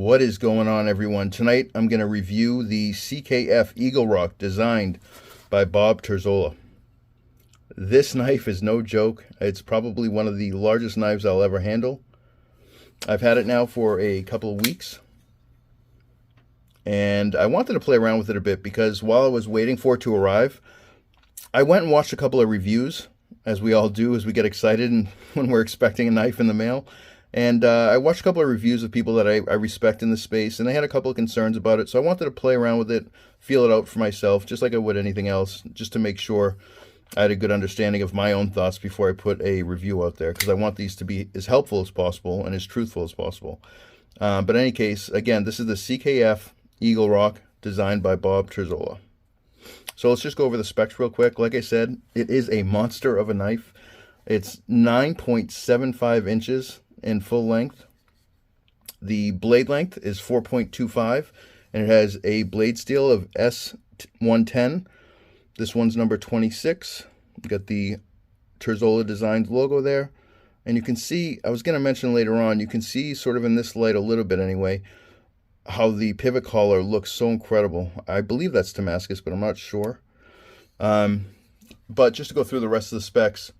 What is going on, everyone? Tonight I'm going to review the CKF Eagle Rock designed by Bob Terzola. This knife is no joke. It's probably one of the largest knives I'll ever handle. I've had it now for a couple of weeks, and I wanted to play around with it a bit because while I was waiting for it to arrive, I went and watched a couple of reviews, as we all do as we get excited and when we're expecting a knife in the mail. And I watched a couple of reviews of people that I respect in the space, and they had a couple of concerns about it. So I wanted to play around with it, feel it out for myself, just like I would anything else, just to make sure I had a good understanding of my own thoughts before I put a review out there, because I want these to be as helpful as possible and as truthful as possible. But in any case, again, this is the CKF Eagle Rock designed by Bob Terzola. So let's just go over the specs real quick. Like I said, it is a monster of a knife. It's 9.75 inches in full length. The blade length is 4.25, and it has a blade steel of S110. This one's number 26. You got the Terzola designed logo there, and you can see, I was going to mention later on, you can see sort of in this light a little bit anyway, how the pivot collar looks so incredible. I believe that's Damascus, but I'm not sure. But just to go through the rest of the specs,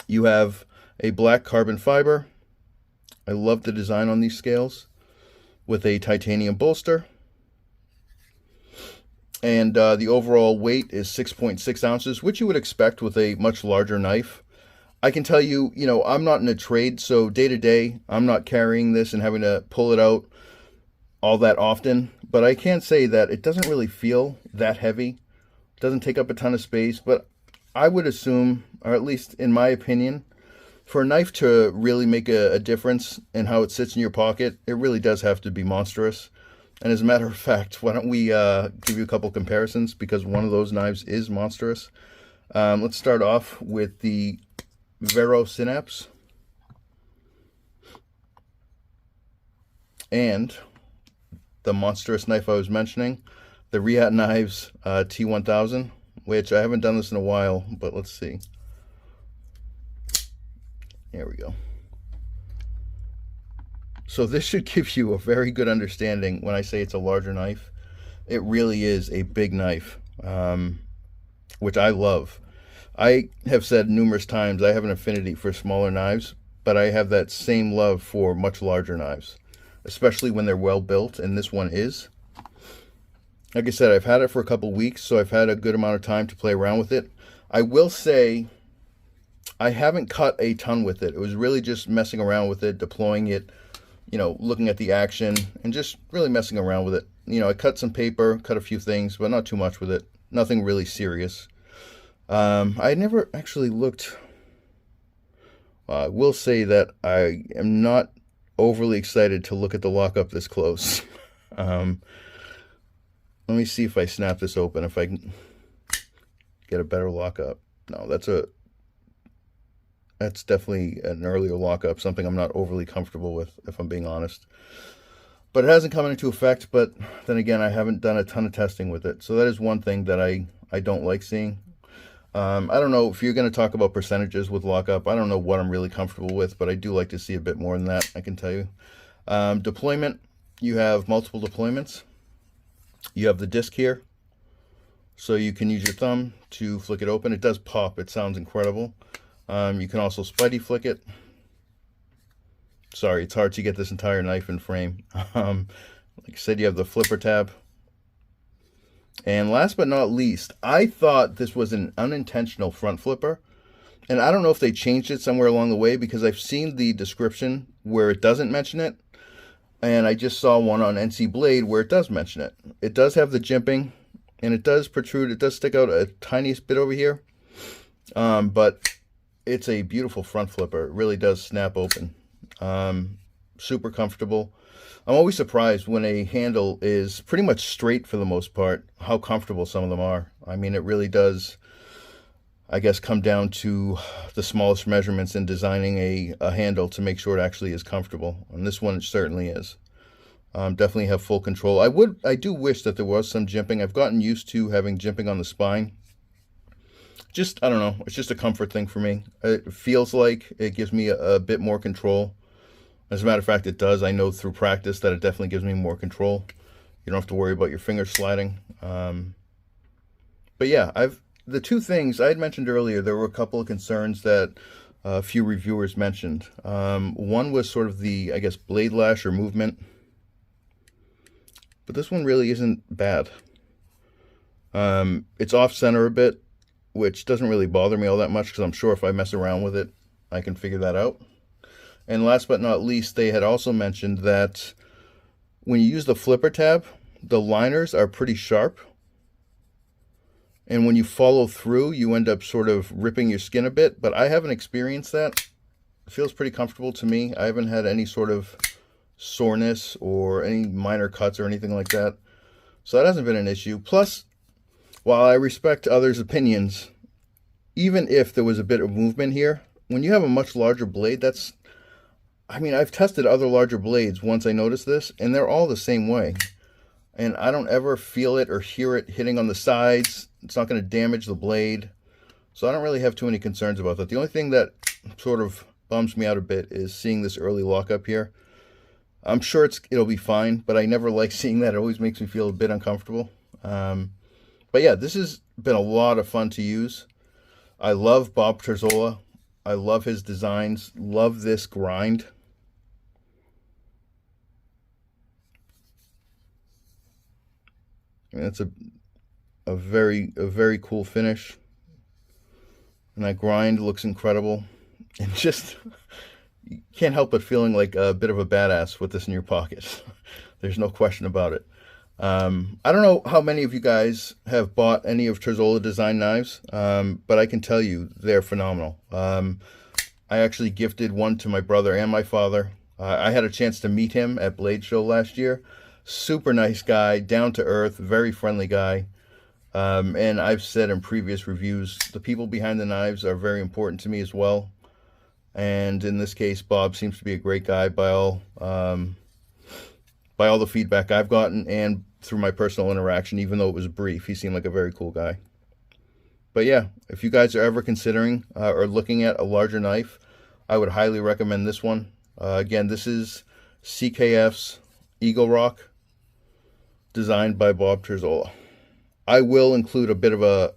you have a black carbon fiber. I love the design on these scales, with a titanium bolster. And the overall weight is 6.6 ounces, which you would expect with a much larger knife. I can tell you, I'm not in a trade, so day to day, I'm not carrying this and having to pull it out all that often. But I can say that it doesn't really feel that heavy. It doesn't take up a ton of space, but I would assume, or at least in my opinion, for a knife to really make a difference in how it sits in your pocket, it really does have to be monstrous. And as a matter of fact, why don't we give you a couple comparisons, because one of those knives is monstrous. Let's start off with the Vero Synapse. And the monstrous knife I was mentioning, the Rehat Knives T1000, which I haven't done this in a while, but let's see. There we go. So this should give you a very good understanding when I say it's a larger knife. It really is a big knife, which I love. I have said numerous times I have an affinity for smaller knives, but I have that same love for much larger knives, especially when they're well built, and this one is. Like I said, I've had it for a couple weeks, so I've had a good amount of time to play around with it. I will say I haven't cut a ton with it. It was really just messing around with it, deploying it, looking at the action, and just really messing around with it. I cut some paper, cut a few things, but not too much with it. Nothing really serious. I never actually looked. I will say that I am not overly excited to look at the lockup this close. Let me see if I snap this open, if I can get a better lockup. No, that's definitely an earlier lockup, something I'm not overly comfortable with, if I'm being honest. But it hasn't come into effect, but then again, I haven't done a ton of testing with it. So that is one thing that I don't like seeing. I don't know if you're going to talk about percentages with lockup. I don't know what I'm really comfortable with, but I do like to see a bit more than that, I can tell you. Deployment, you have multiple deployments. You have the disc here, so you can use your thumb to flick it open. It does pop. It sounds incredible. You can also spidey flick it. Sorry, it's hard to get this entire knife in frame. Like I said, you have the flipper tab. And last but not least, I thought this was an unintentional front flipper. And I don't know if they changed it somewhere along the way, because I've seen the description where it doesn't mention it. And I just saw one on NC Blade where it does mention it. It does have the jimping, and it does protrude. It does stick out a tiniest bit over here. But it's a beautiful front flipper. It really does snap open. Super comfortable. I'm always surprised when a handle is pretty much straight for the most part, how comfortable some of them are. I mean, it really does, I guess, come down to the smallest measurements in designing a handle to make sure it actually is comfortable. And this one certainly is. Definitely have full control. I do wish that there was some jimping. I've gotten used to having jimping on the spine. Just, I don't know, it's just a comfort thing for me. It feels like it gives me a bit more control As a matter of fact, it does. I know through practice that it definitely gives me more control. You don't have to worry about your fingers sliding. But yeah, the two things I had mentioned earlier, there were a couple of concerns that a few reviewers mentioned. One was sort of the, I guess, blade lash or movement. But this one really isn't bad. It's off center a bit, which doesn't really bother me all that much because I'm sure if I mess around with it, I can figure that out. And last but not least, they had also mentioned that when you use the flipper tab, the liners are pretty sharp. And when you follow through, you end up sort of ripping your skin a bit, but I haven't experienced that. It feels pretty comfortable to me. I haven't had any sort of soreness or any minor cuts or anything like that. So that hasn't been an issue. Plus, while I respect others' opinions, even if there was a bit of movement here, when you have a much larger blade, I've tested other larger blades once I noticed this, and they're all the same way. And I don't ever feel it or hear it hitting on the sides. It's not going to damage the blade. So I don't really have too many concerns about that. The only thing that sort of bums me out a bit is seeing this early lockup here. I'm sure it'll be fine, but I never like seeing that. It always makes me feel a bit uncomfortable. But yeah, this has been a lot of fun to use. I love Bob Terzola. I love his designs. Love this grind. I mean, that's a very cool finish. And that grind looks incredible. And just, you can't help but feeling like a bit of a badass with this in your pocket. There's no question about it. I don't know how many of you guys have bought any of Terzola design knives, but I can tell you they're phenomenal. I actually gifted one to my brother and my father. I had a chance to meet him at Blade Show last year. Super nice guy, down to earth, very friendly guy. And I've said in previous reviews, the people behind the knives are very important to me as well. And in this case, Bob seems to be a great guy by all the feedback I've gotten and through my personal interaction, even though it was brief. He seemed like a very cool guy. But yeah, if you guys are ever considering or looking at a larger knife, I would highly recommend this one. Again, this is CKF's Eagle Rock, designed by Bob Terzola. I will include a bit of a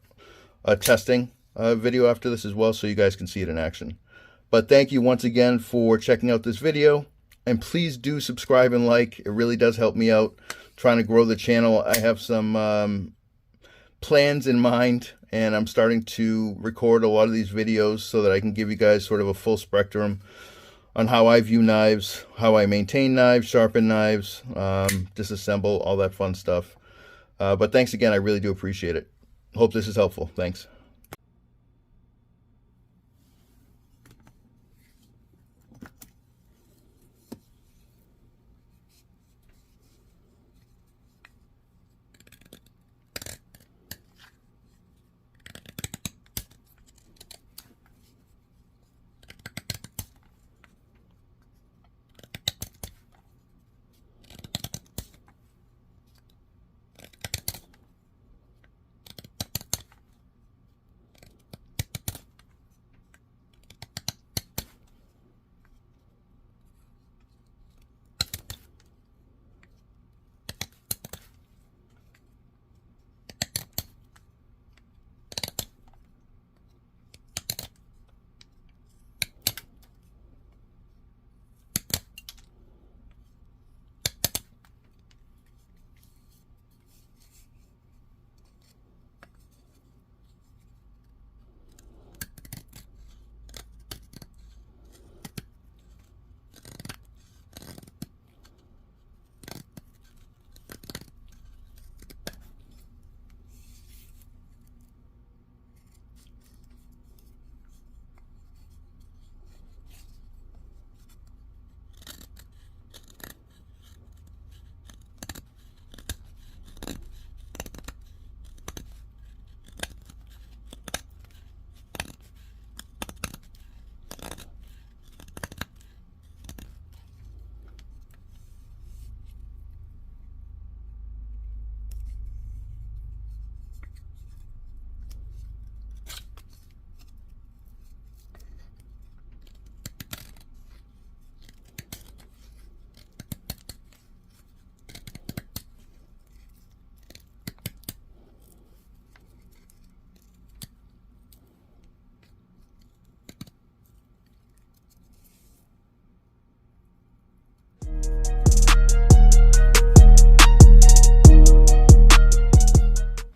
testing video after this as well, so you guys can see it in action. But thank you once again for checking out this video, and please do subscribe and like. It really does help me out trying to grow the channel. I have some plans in mind, and I'm starting to record a lot of these videos so that I can give you guys sort of a full spectrum on how I view knives, how I maintain knives, sharpen knives, disassemble, all that fun stuff. But thanks again, I really do appreciate it. Hope this is helpful. Thanks.